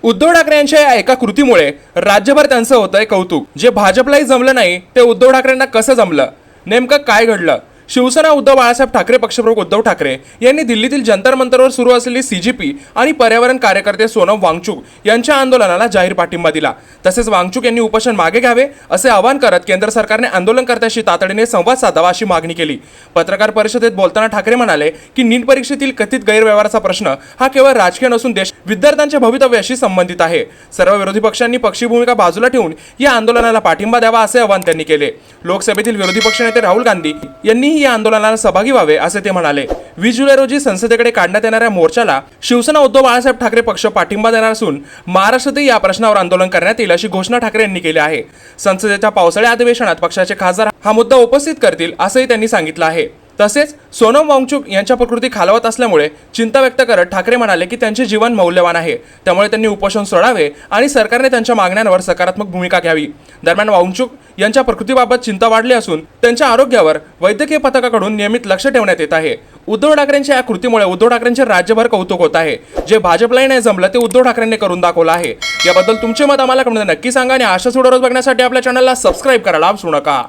उद्धव ठाकरे यांच्या या एका कृतीमुळे राज्यभर त्यांचं होतंय कौतुक। जे भाजपलाही जमलं नाही ते उद्धव ठाकरेंना कसं जमलं, नेमकं काय घडलं? शिवसेना उद्धव बाळासाहेब ठाकरे पक्षप्रमुख उद्धव ठाकरे यांनी दिल्लीतील जंतर मंतरवर सुरू असलेली सीजीपी आणि पर्यावरण कार्यकर्ते सोनम वांगचुक यांच्या आंदोलनाला जाहीर पाठिंबा दिला। तसेच वांगचुक यांनी उपोषण मागे घ्यावे असे आवाहन करत केंद्र सरकारने आंदोलनकर्त्यांशी तातडीने संवाद साधावा अशी मागणी केली। पत्रकार परिषदेत बोलताना ठाकरे म्हणाले की नीट परीक्षेतील कथित गैरव्यवहाराचा प्रश्न हा केवळ राजकीय नसून देश विद्यार्थ्यांच्या भवितव्याशी संबंधित आहे। सर्व विरोधी पक्षांनी पक्षी भूमिका बाजूला ठेवून या आंदोलनाला पाठिंबा द्यावा असे आवाहन त्यांनी केले। लोकसभेतील विरोधी पक्षनेते राहुल गांधी यांनी या आंदोलनाला सहभागी व्हावे असे ते म्हणाले। 20 जुलै रोजी संसदेकडे काढण्यात येणाऱ्या मोर्चाला शिवसेना उद्धव बाळासाहेब ठाकरे पक्ष पाठिंबा देणार असून महाराष्ट्रातही या प्रश्नावर आंदोलन करण्यात येईल अशी घोषणा ठाकरे यांनी केली आहे। संसदेच्या पावसाळी अधिवेशनात पक्षाचे खासदार हा मुद्दा उपस्थित करतील असंही त्यांनी सांगितलं आहे। तसेच सोनम वांगचुक यांच्या प्रकृती खालावत असल्यामुळे चिंता व्यक्त करत ठाकरे म्हणाले की त्यांचे जीवन मौल्यवान आहे, त्यामुळे त्यांनी उपोषण सोडावे आणि सरकारने त्यांच्या मागण्यांवर सकारात्मक भूमिका घ्यावी। दरम्यान वांगचुक यांच्या प्रकृतीबाबत चिंता वाढली असून त्यांच्या आरोग्यावर वैद्यकीय पथकाकडून नियमित लक्ष ठेवण्यात येत आहे। उद्धव ठाकरेंच्या या कृतीमुळे उद्धव ठाकरेंचे राज्यभर कौतुक होत आहे। जे भाजपलाही नाही जमलं ते उद्धव ठाकरेंनी करून दाखवलं आहे। याबद्दल तुमचे मत आम्हाला कमेंटमध्ये नक्की सांगा आणि अशाच व्हिडिओ रोज बघण्यासाठी आपल्या चॅनलला सबस्क्राईब करायला विसरू नका।